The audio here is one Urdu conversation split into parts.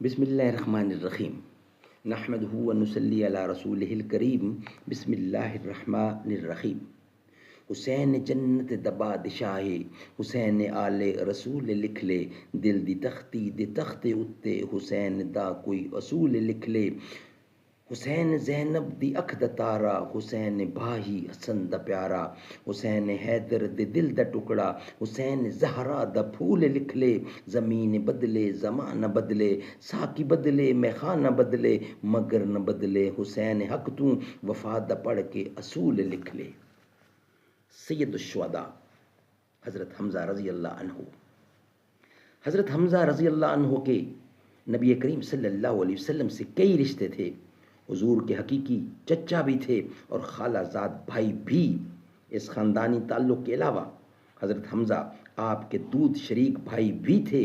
بسم اللہ الرحمن الرحیم نحمدہ ونصلی علی رسولہ الکریم بسم اللہ الرحمن الرحیم حسین جنت دا بادشاہ حسین آل رسول لکھ لے دل دی تختی دے تخت اتے حسین دا کوئی اصول لکھ لے حسین زینب دی اکھ دا تارا حسین بھائی حسن دا پیارا حسین حیدر دے دل دا ٹکڑا حسین زہرا دا پھول لکھ لے زمین بدلے زمانہ بدلے ساکی بدلے میخانہ بدلے مگر نہ بدلے حسین حق تو وفا دا پڑھ کے اصول لکھ لے۔ سید الشہداء حضرت حمزہ رضی اللہ عنہ۔ حضرت حمزہ رضی اللہ عنہ کے نبی کریم صلی اللہ علیہ وسلم سے کئی رشتے تھے۔ حضور کے حقیقی چچا بھی تھے اور خالہ زاد بھائی بھی۔ اس خاندانی تعلق کے علاوہ حضرت حمزہ آپ کے دودھ شریک بھائی بھی تھے۔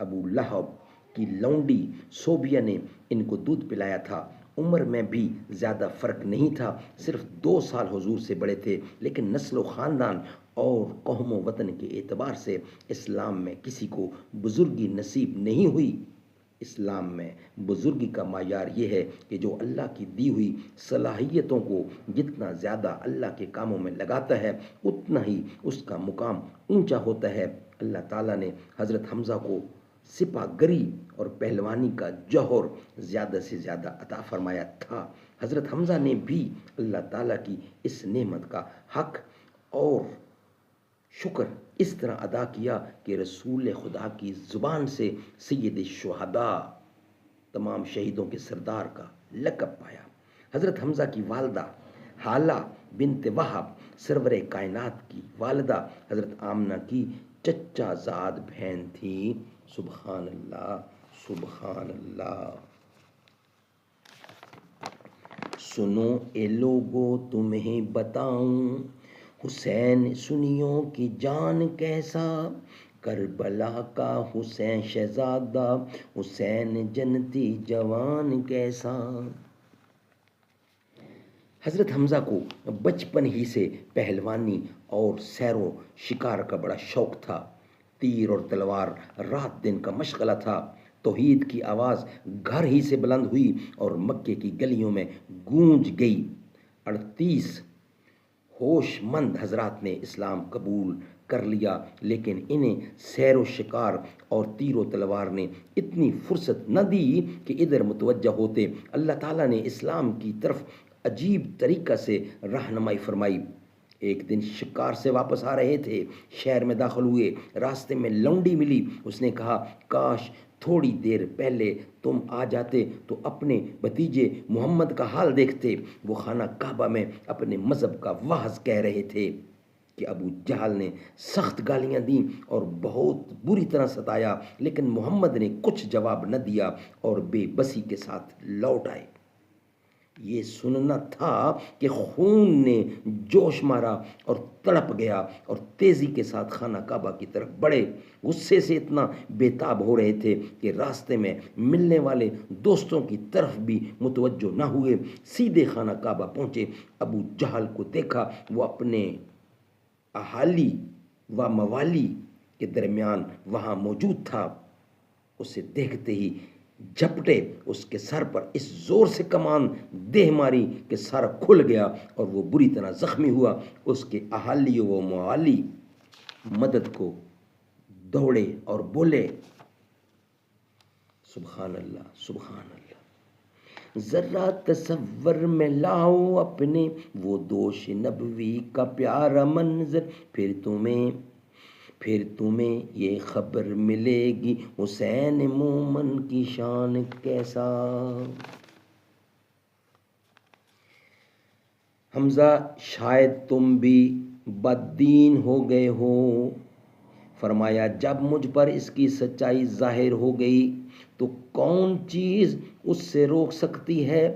ابو لہب کی لونڈی صوبیہ نے ان کو دودھ پلایا تھا۔ عمر میں بھی زیادہ فرق نہیں تھا، صرف 2 سال حضور سے بڑے تھے، لیکن نسل و خاندان اور قوم و وطن کے اعتبار سے اسلام میں کسی کو بزرگی نصیب نہیں ہوئی۔ اسلام میں بزرگی کا معیار یہ ہے کہ جو اللہ کی دی ہوئی صلاحیتوں کو جتنا زیادہ اللہ کے کاموں میں لگاتا ہے اتنا ہی اس کا مقام اونچا ہوتا ہے۔ اللہ تعالیٰ نے حضرت حمزہ کو سپہ گری اور پہلوانی کا جوہر زیادہ سے زیادہ عطا فرمایا تھا۔ حضرت حمزہ نے بھی اللہ تعالیٰ کی اس نعمت کا حق اور شکر اس طرح ادا کیا کہ رسول خدا کی زبان سے سید الشہداء تمام شہیدوں کے سردار کا لقب پایا۔ حضرت حمزہ کی والدہ حالہ بنت وہب سرور کائنات کی والدہ حضرت آمنہ کی چچا زاد بہن تھی۔ سبحان اللہ سبحان اللہ۔ سنو اے لوگو تمہیں بتاؤں حسین سنیوں کی جان کیسا، کربلا کا حسین شہزادہ حسین جنتی جوان کیسا۔ حضرت حمزہ کو بچپن ہی سے پہلوانی اور سیر و شکار کا بڑا شوق تھا۔ تیر اور تلوار رات دن کا مشغلہ تھا۔ توحید کی آواز گھر ہی سے بلند ہوئی اور مکے کی گلیوں میں گونج گئی۔ 38 ہوش مند حضرات نے اسلام قبول کر لیا، لیکن انہیں سیر و شکار اور تیر و تلوار نے اتنی فرصت نہ دی کہ ادھر متوجہ ہوتے۔ اللہ تعالیٰ نے اسلام کی طرف عجیب طریقہ سے رہنمائی فرمائی۔ ایک دن شکار سے واپس آ رہے تھے، شہر میں داخل ہوئے، راستے میں لونڈی ملی۔ اس نے کہا کاش تھوڑی دیر پہلے تم آ جاتے تو اپنے بھتیجے محمد کا حال دیکھتے۔ وہ خانہ کعبہ میں اپنے مذہب کا وعظ کہہ رہے تھے کہ ابو جہل نے سخت گالیاں دیں اور بہت بری طرح ستایا، لیکن محمد نے کچھ جواب نہ دیا اور بے بسی کے ساتھ لوٹ آئے۔ یہ سننا تھا کہ خون نے جوش مارا اور تڑپ گیا اور تیزی کے ساتھ خانہ کعبہ کی طرف بڑھے۔ غصے سے اتنا بے تاب ہو رہے تھے کہ راستے میں ملنے والے دوستوں کی طرف بھی متوجہ نہ ہوئے۔ سیدھے خانہ کعبہ پہنچے۔ ابو جہل کو دیکھا، وہ اپنے اہالی و موالی کے درمیان وہاں موجود تھا۔ اسے دیکھتے ہی جھپٹے، اس کے سر پر اس زور سے کمان دے ماری کہ سر کھل گیا اور وہ بری طرح زخمی ہوا۔ اس کے اہالی و موالی مدد کو دوڑے اور بولے سبحان اللہ سبحان اللہ۔ ذرا تصور میں لاؤ اپنے وہ دوش نبوی کا پیارا منظر، پھر تمہیں یہ خبر ملے گی حسین مومن کی شان کیسا۔ حمزہ شاید تم بھی بددین ہو گئے ہو۔ فرمایا جب مجھ پر اس کی سچائی ظاہر ہو گئی تو کون چیز اس سے روک سکتی ہے۔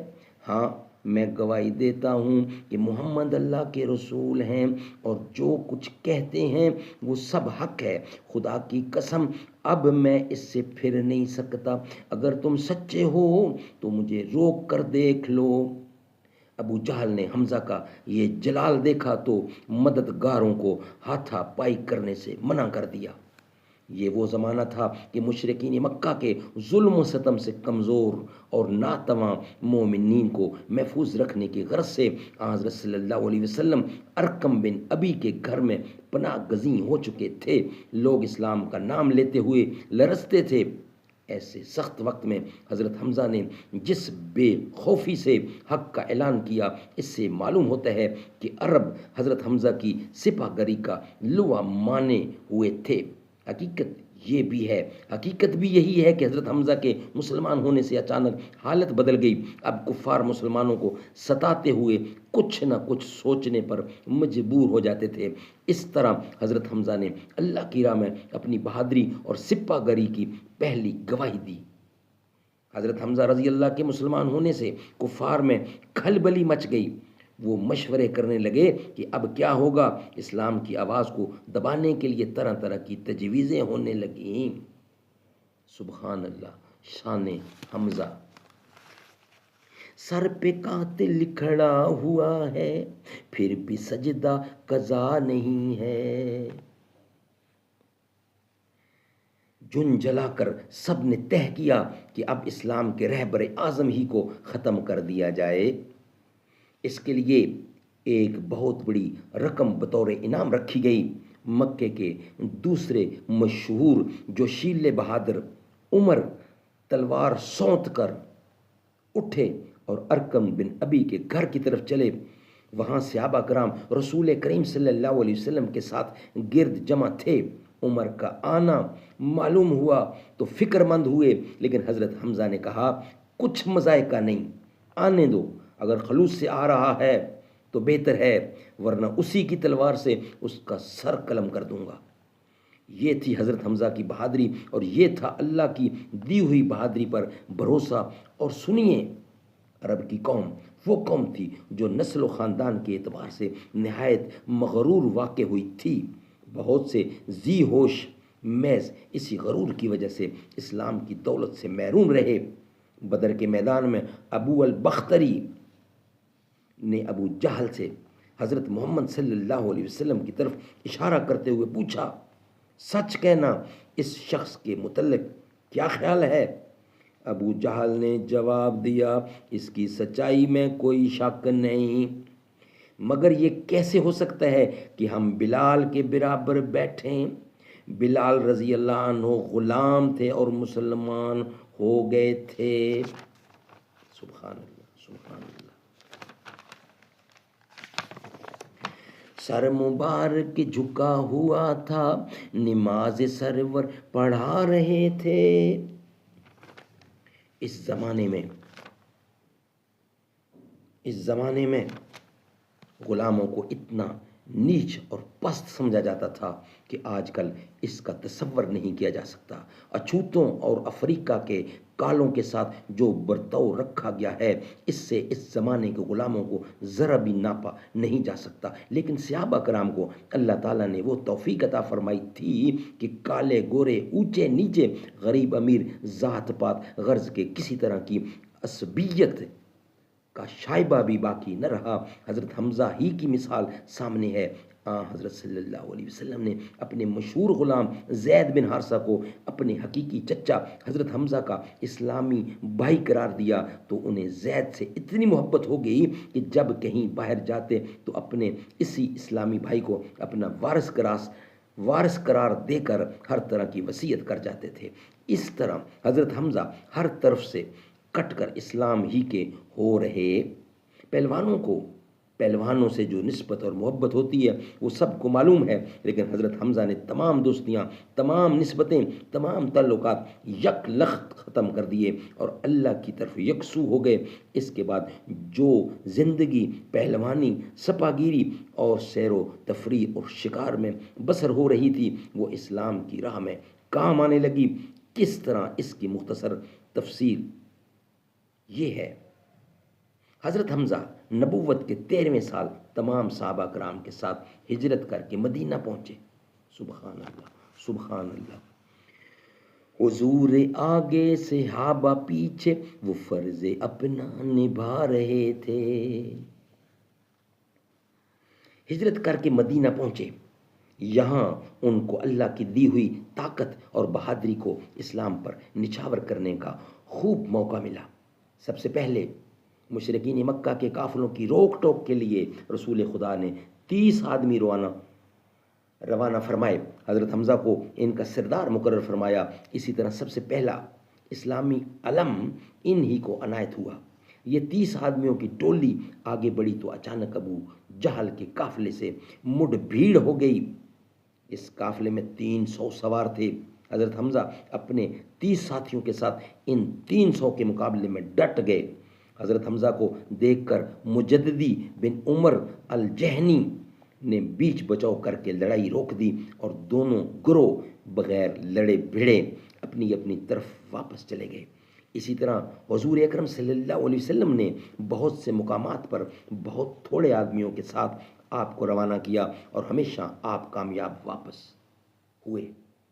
ہاں میں گواہی دیتا ہوں کہ محمد اللہ کے رسول ہیں اور جو کچھ کہتے ہیں وہ سب حق ہے۔ خدا کی قسم اب میں اس سے پھر نہیں سکتا۔ اگر تم سچے ہو تو مجھے روک کر دیکھ لو۔ ابو جہل نے حمزہ کا یہ جلال دیکھا تو مددگاروں کو ہاتھا پائی کرنے سے منع کر دیا۔ یہ وہ زمانہ تھا کہ مشرکین مکہ کے ظلم و ستم سے کمزور اور ناتواں مومنین کو محفوظ رکھنے کی غرض سے حضرت صلی اللہ علیہ وسلم ارقم بن ابی کے گھر میں پناہ گزین ہو چکے تھے۔ لوگ اسلام کا نام لیتے ہوئے لرزتے تھے۔ ایسے سخت وقت میں حضرت حمزہ نے جس بے خوفی سے حق کا اعلان کیا، اس سے معلوم ہوتا ہے کہ عرب حضرت حمزہ کی سپہ گری کا لوا مانے ہوئے تھے۔ حقیقت بھی یہی ہے کہ حضرت حمزہ کے مسلمان ہونے سے اچانک حالت بدل گئی۔ اب کفار مسلمانوں کو ستاتے ہوئے کچھ نہ کچھ سوچنے پر مجبور ہو جاتے تھے۔ اس طرح حضرت حمزہ نے اللہ کی راہ میں اپنی بہادری اور سپہ گری کی پہلی گواہی دی۔ حضرت حمزہ رضی اللہ کے مسلمان ہونے سے کفار میں کھلبلی مچ گئی۔ وہ مشورے کرنے لگے کہ اب کیا ہوگا۔ اسلام کی آواز کو دبانے کے لیے طرح طرح کی تجویزیں ہونے لگیں۔ سبحان اللہ، شان حمزہ۔ سر پہ قاتل کھڑا ہوا ہے، پھر بھی سجدہ قضا نہیں ہے۔ جن جلا کر سب نے طے کیا کہ اب اسلام کے رہبر اعظم ہی کو ختم کر دیا جائے۔ اس کے لیے ایک بہت بڑی رقم بطور انعام رکھی گئی۔ مکے کے دوسرے مشہور جوشیلے بہادر عمر تلوار سونت کر اٹھے اور ارقم بن ابی کے گھر کی طرف چلے۔ وہاں صحابہ کرام رسول کریم صلی اللہ علیہ وسلم کے ساتھ گرد جمع تھے۔ عمر کا آنا معلوم ہوا تو فکر مند ہوئے، لیکن حضرت حمزہ نے کہا کچھ مذائقہ نہیں، آنے دو۔ اگر خلوص سے آ رہا ہے تو بہتر ہے، ورنہ اسی کی تلوار سے اس کا سر قلم کر دوں گا۔ یہ تھی حضرت حمزہ کی بہادری، اور یہ تھا اللہ کی دی ہوئی بہادری پر بھروسہ۔ اور سنیے، عرب کی قوم وہ قوم تھی جو نسل و خاندان کے اعتبار سے نہایت مغرور واقع ہوئی تھی۔ بہت سے ذی ہوش محض اسی غرور کی وجہ سے اسلام کی دولت سے محروم رہے۔ بدر کے میدان میں ابو البختری نے ابو جہل سے حضرت محمد صلی اللہ علیہ وسلم کی طرف اشارہ کرتے ہوئے پوچھا، سچ کہنا، اس شخص کے متعلق کیا خیال ہے؟ ابو جہل نے جواب دیا، اس کی سچائی میں کوئی شک نہیں، مگر یہ کیسے ہو سکتا ہے کہ ہم بلال کے برابر بیٹھیں؟ بلال رضی اللہ عنہ غلام تھے اور مسلمان ہو گئے تھے۔ سبحان اللہ، سبحان اللہ۔ سر مبارک جھکا ہوا تھا، نماز سرور پڑھا رہے تھے۔ اس زمانے میں غلاموں کو اتنا نیچ اور پست سمجھا جاتا تھا کہ آج کل اس کا تصور نہیں کیا جا سکتا۔ اچھوتوں اور افریقہ کے کالوں کے ساتھ جو برتاؤ رکھا گیا ہے، اس سے اس زمانے کے غلاموں کو ذرا بھی ناپا نہیں جا سکتا۔ لیکن صحابہ کرام کو اللہ تعالیٰ نے وہ توفیق عطا فرمائی تھی کہ کالے گورے، اونچے نیچے، غریب امیر، ذات پات غرض کے کسی طرح کی عصبیت کا شائبہ بھی باقی نہ رہا۔ حضرت حمزہ ہی کی مثال سامنے ہے۔ حضرت صلی اللہ علیہ وسلم نے اپنے مشہور غلام زید بن حارثہ کو اپنے حقیقی چچا حضرت حمزہ کا اسلامی بھائی قرار دیا تو انہیں زید سے اتنی محبت ہو گئی کہ جب کہیں باہر جاتے تو اپنے اسی اسلامی بھائی کو اپنا وارث قرار دے کر ہر طرح کی وصیت کر جاتے تھے۔ اس طرح حضرت حمزہ ہر طرف سے کٹ کر اسلام ہی کے ہو رہے۔ پہلوانوں سے جو نسبت اور محبت ہوتی ہے وہ سب کو معلوم ہے، لیکن حضرت حمزہ نے تمام دوستیاں، تمام نسبتیں، تمام تعلقات یک لخت ختم کر دیے اور اللہ کی طرف یکسو ہو گئے۔ اس کے بعد جو زندگی پہلوانی، سپاگیری اور سیر و تفریح اور شکار میں بسر ہو رہی تھی، وہ اسلام کی راہ میں کام آنے لگی۔ کس طرح اس کی مختصر تفصیل یہ ہے۔ حضرت حمزہ نبوت کے 13ویں سال تمام صحابہ کرام کے ساتھ ہجرت کر کے مدینہ پہنچے۔ سبحان اللہ، سبحان اللہ۔ حضور آگے صحابہ پیچھے، وہ فرض اپنا نبھا رہے تھے۔ ہجرت کر کے مدینہ پہنچے۔ یہاں ان کو اللہ کی دی ہوئی طاقت اور بہادری کو اسلام پر نچھاور کرنے کا خوب موقع ملا۔ سب سے پہلے مشرکین مکہ کے قافلوں کی روک ٹوک کے لیے رسول خدا نے 30 آدمی روانہ فرمائے، حضرت حمزہ کو ان کا سردار مقرر فرمایا۔ اسی طرح سب سے پہلا اسلامی علم انہی کو عنایت ہوا۔ یہ 30 آدمیوں کی ٹولی آگے بڑھی تو اچانک ابو جہل کے قافلے سے مڈ بھیڑ ہو گئی۔ اس قافلے میں 300 سوار تھے۔ حضرت حمزہ اپنے 30 ساتھیوں کے ساتھ ان 300 کے مقابلے میں ڈٹ گئے۔ حضرت حمزہ کو دیکھ کر مجددی بن عمر الجہنی نے بیچ بچاؤ کر کے لڑائی روک دی اور دونوں گروہ بغیر لڑے بھیڑے اپنی اپنی طرف واپس چلے گئے۔ اسی طرح حضور اکرم صلی اللہ علیہ وسلم نے بہت سے مقامات پر بہت تھوڑے آدمیوں کے ساتھ آپ کو روانہ کیا اور ہمیشہ آپ کامیاب واپس ہوئے۔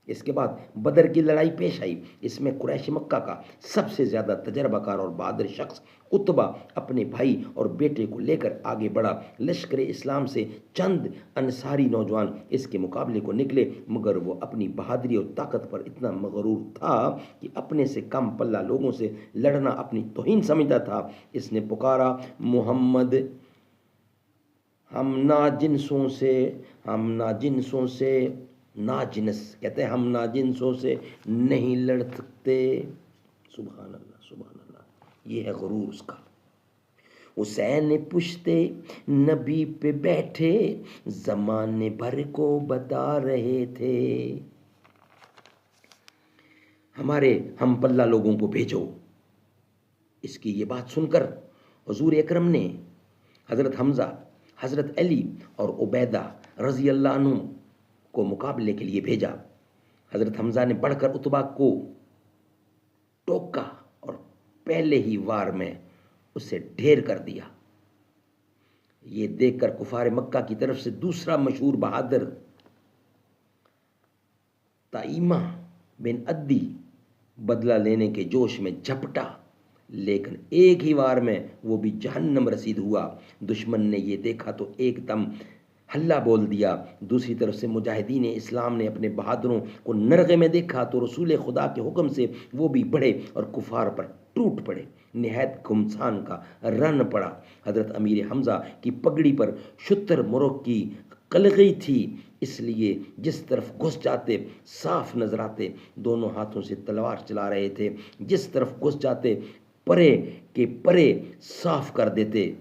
اس کے بعد بدر کی لڑائی پیش آئی۔ اس میں قریش مکہ کا سب سے زیادہ تجربہ کار اور بہادر شخص عتبہ اپنے بھائی اور بیٹے کو لے کر آگے بڑھا۔ لشکر اسلام سے چند انصاری نوجوان اس کے مقابلے کو نکلے، مگر وہ اپنی بہادری اور طاقت پر اتنا مغرور تھا کہ اپنے سے کم پلہ لوگوں سے لڑنا اپنی توہین سمجھتا تھا۔ اس نے پکارا، محمد ہم ناجنسوں سے ناجنس کہتے ہیں، ہم ناجنسوں سے نہیں لڑ سکتے۔ سبحان اللہ، سبحان اللہ، یہ ہے غرور اس کا۔ حسین پشتے نبی پہ بیٹھے زمانے بھر کو بتا رہے تھے، ہمارے ہم پلہ لوگوں کو بھیجو۔ اس کی یہ بات سن کر حضور اکرم نے حضرت حمزہ، حضرت علی اور عبیدہ رضی اللہ عنہ کو مقابلے کے لیے بھیجا۔ حضرت حمزہ نے بڑھ کر عتبہ کو ٹوکا اور پہلے ہی وار میں اسے ڈھیر کر دیا۔ یہ دیکھ کر کفار مکہ کی طرف سے دوسرا مشہور بہادر طائمہ بن عدی بدلہ لینے کے جوش میں جھپٹا، لیکن ایک ہی وار میں وہ بھی جہنم رسید ہوا۔ دشمن نے یہ دیکھا تو ایک دم ہلا بول دیا۔ دوسری طرف سے مجاہدین اسلام نے اپنے بہادروں کو نرغے میں دیکھا تو رسول خدا کے حکم سے وہ بھی بڑھے اور کفار پر ٹوٹ پڑے۔ نہایت گھمسان کا رن پڑا۔ حضرت امیر حمزہ کی پگڑی پر شتر مرغ کی قلقی تھی، اس لیے جس طرف گھس جاتے صاف نظر آتے۔ دونوں ہاتھوں سے تلوار چلا رہے تھے، جس طرف گھس جاتے پرے کے پرے صاف کر دیتے۔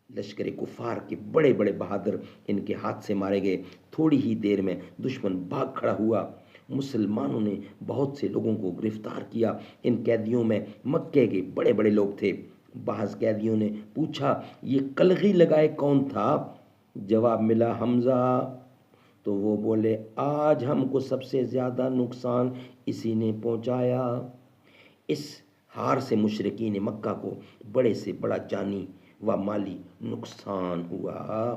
لشکر کفار کے بڑے بڑے بہادر ان کے ہاتھ سے مارے گئے۔ تھوڑی ہی دیر میں دشمن بھاگ کھڑا ہوا۔ مسلمانوں نے بہت سے لوگوں کو گرفتار کیا۔ ان قیدیوں میں مکے کے بڑے بڑے لوگ تھے۔ بعض قیدیوں نے پوچھا، یہ قلغی لگائے کون تھا؟ جواب ملا، حمزہ۔ تو وہ بولے، آج ہم کو سب سے زیادہ نقصان اسی نے پہنچایا۔ اس ہار سے مشرکین مکہ کو بڑے سے بڑا جانی و مالی نقصان ہوا۔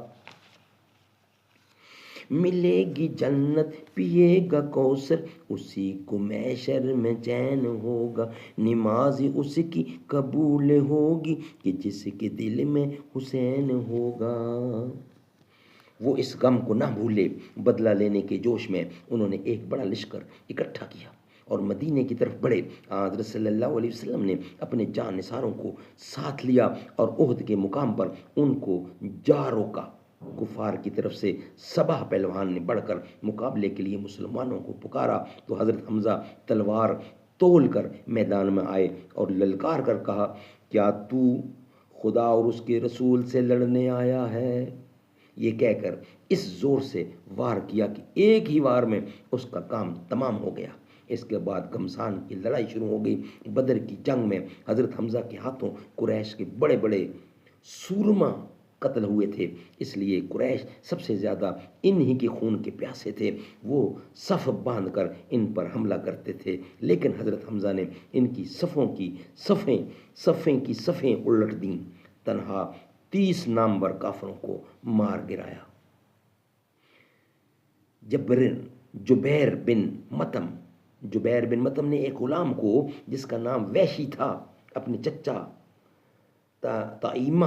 ملے گی جنت پیے گا کوثر، اسی کو محشر میں چین ہوگا، نماز اس کی قبول ہوگی کہ جس کے دل میں حسین ہوگا۔ وہ اس غم کو نہ بھولے۔ بدلہ لینے کے جوش میں انہوں نے ایک بڑا لشکر اکٹھا کیا اور مدینے کی طرف بڑھے۔ حضرت صلی اللہ علیہ وسلم نے اپنے جان نثاروں کو ساتھ لیا اور احد کے مقام پر ان کو جا روکا۔ کفار کی طرف سے سبا پہلوان نے بڑھ کر مقابلے کے لیے مسلمانوں کو پکارا تو حضرت حمزہ تلوار تول کر میدان میں آئے اور للکار کر کہا، کیا تو خدا اور اس کے رسول سے لڑنے آیا ہے؟ یہ کہہ کر اس زور سے وار کیا کہ ایک ہی وار میں اس کا کام تمام ہو گیا۔ اس کے بعد گھمسان کی لڑائی شروع ہو گئی۔ بدر کی جنگ میں حضرت حمزہ کے ہاتھوں قریش کے بڑے بڑے سورما قتل ہوئے تھے، اس لیے قریش سب سے زیادہ انہی کے خون کے پیاسے تھے۔ وہ صف باندھ کر ان پر حملہ کرتے تھے، لیکن حضرت حمزہ نے ان کی صفیں کی صفیں الٹ دیں، تنہا 30 نامور کافروں کو مار گرایا۔ جبیر بن مطم نے ایک غلام کو جس کا نام وحشی تھا اپنے چچا طائمہ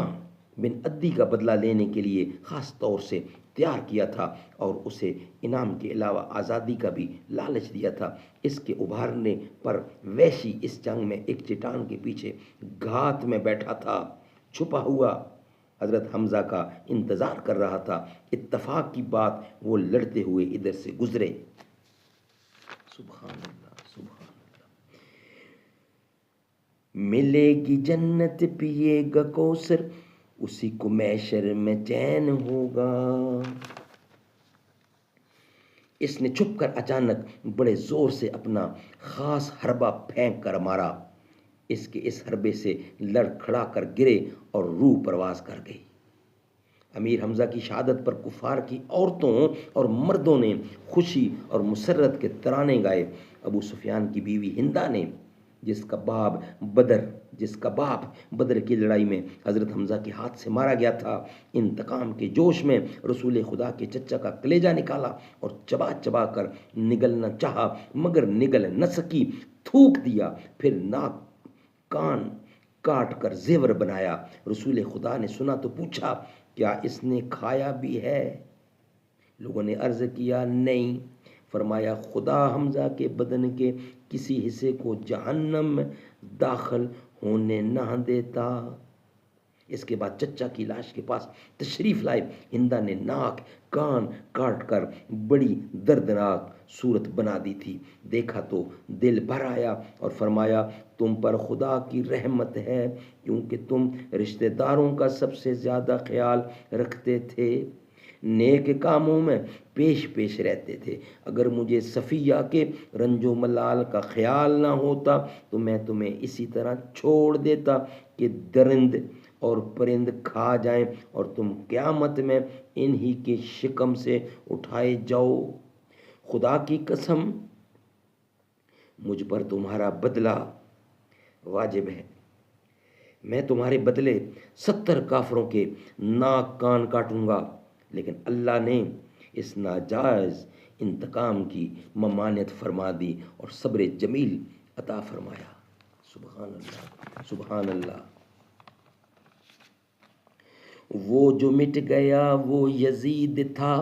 بن عدی کا بدلہ لینے کے لیے خاص طور سے تیار کیا تھا اور اسے انعام کے علاوہ آزادی کا بھی لالچ دیا تھا۔ اس کے ابھارنے پر ویشی اس جنگ میں ایک چٹان کے پیچھے گھات میں بیٹھا تھا، چھپا ہوا حضرت حمزہ کا انتظار کر رہا تھا۔ اتفاق کی بات وہ لڑتے ہوئے ادھر سے گزرے۔ سبحان اللہ، سبحان اللہ۔ ملے گی جنت پیے گا کوثر، اسی کو محشر میں چین ہوگا۔ اس نے چھپ کر اچانک بڑے زور سے اپنا خاص حربہ پھینک کر مارا۔ اس کے اس حربے سے لڑ کھڑا کر گرے اور روح پرواز کر گئی۔ امیر حمزہ کی شہادت پر کفار کی عورتوں اور مردوں نے خوشی اور مسرت کے ترانے گائے۔ ابو سفیان کی بیوی ہندا نے، جس کا باپ بدر کی لڑائی میں حضرت حمزہ کے ہاتھ سے مارا گیا تھا، انتقام کے جوش میں رسول خدا کے چچا کا کلیجہ نکالا اور چبا چبا کر نگلنا چاہا، مگر نگل نہ سکی، تھوک دیا، پھر ناک کان کاٹ کر زیور بنایا۔ رسول خدا نے سنا تو پوچھا، کیا اس نے کھایا بھی ہے؟ لوگوں نے عرض کیا، نہیں۔ فرمایا، خدا حمزہ کے بدن کے کسی حصے کو جہنم میں داخل ہونے نہ دیتا۔ اس کے بعد چچا کی لاش کے پاس تشریف لائے۔ ہندا نے ناک کان کاٹ کر بڑی دردناک صورت بنا دی تھی۔ دیکھا تو دل بھر آیا اور فرمایا، تم پر خدا کی رحمت ہے، کیونکہ تم رشتہ داروں کا سب سے زیادہ خیال رکھتے تھے، نیک کاموں میں پیش رہتے تھے۔ اگر مجھے صفیہ کے رنج و ملال کا خیال نہ ہوتا تو میں تمہیں اسی طرح چھوڑ دیتا کہ درند اور پرند کھا جائیں اور تم قیامت میں انہی کے شکم سے اٹھائے جاؤ۔ خدا کی قسم، مجھ پر تمہارا بدلہ واجب ہے۔ میں تمہارے بدلے 70 کافروں کے ناک کان کاٹوں گا، لیکن اللہ نے اس ناجائز انتقام کی ممانعت فرما دی اور صبر جمیل عطا فرمایا۔ سبحان اللہ، سبحان اللہ۔ وہ جو مٹ گیا وہ یزید تھا،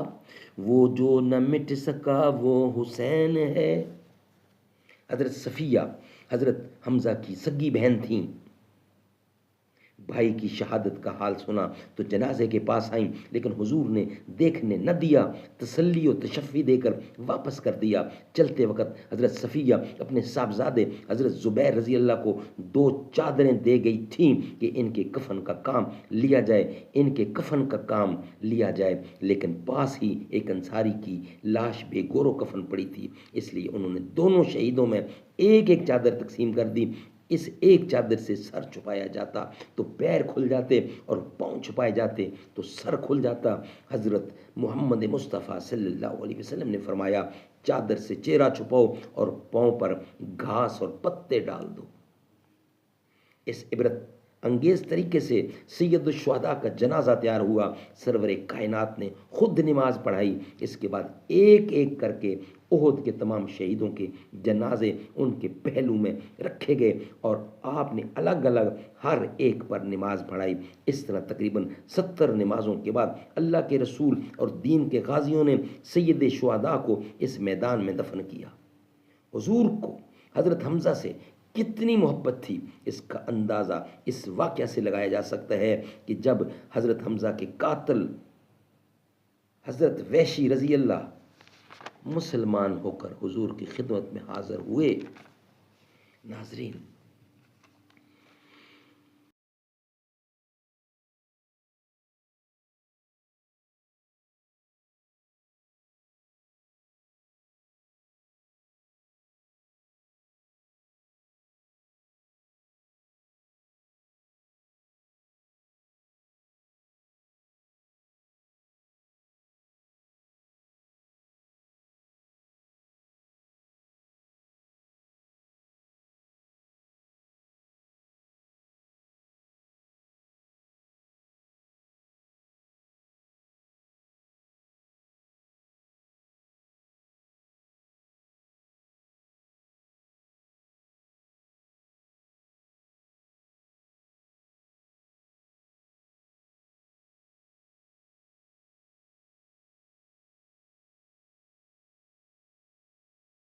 وہ جو نہ مٹ سکا وہ حسین ہے۔ حضرت صفیہ حضرت حمزہ کی سگی بہن تھیں۔ بھائی کی شہادت کا حال سنا تو جنازے کے پاس آئیں، لیکن حضور نے دیکھنے نہ دیا، تسلی و تشفی دے کر واپس کر دیا۔ چلتے وقت حضرت صفیہ اپنے صاحبزادے حضرت زبیر رضی اللہ کو 2 چادریں دے گئی تھیں کہ ان کے کفن کا کام لیا جائے، لیکن پاس ہی ایک انصاری کی لاش بے گور و کفن پڑی تھی، اس لیے انہوں نے دونوں شہیدوں میں ایک ایک چادر تقسیم کر دی۔ اس ایک چادر سے سر چھپایا جاتا تو پیر کھل جاتے، اور پاؤں چھپائے جاتے تو سر کھل جاتا۔ حضرت محمد مصطفیٰ صلی اللہ علیہ وسلم نے فرمایا، چادر سے چہرہ چھپاؤ اور پاؤں پر گھاس اور پتے ڈال دو۔ اس عبرت انگیز طریقے سے سید الشہداء کا جنازہ تیار ہوا۔ سرور کائنات نے خود نماز پڑھائی۔ اس کے بعد ایک ایک کر کے احد کے تمام شہیدوں کے جنازے ان کے پہلو میں رکھے گئے اور آپ نے الگ الگ ہر ایک پر نماز پڑھائی۔ اس طرح تقریباً 70 نمازوں کے بعد اللہ کے رسول اور دین کے غازیوں نے سید شہداء کو اس میدان میں دفن کیا۔ حضور کو حضرت حمزہ سے کتنی محبت تھی، اس کا اندازہ اس واقعہ سے لگایا جا سکتا ہے کہ جب حضرت حمزہ کے قاتل حضرت وحشی رضی اللہ مسلمان ہو کر حضور کی خدمت میں حاضر ہوئے۔ ناظرین،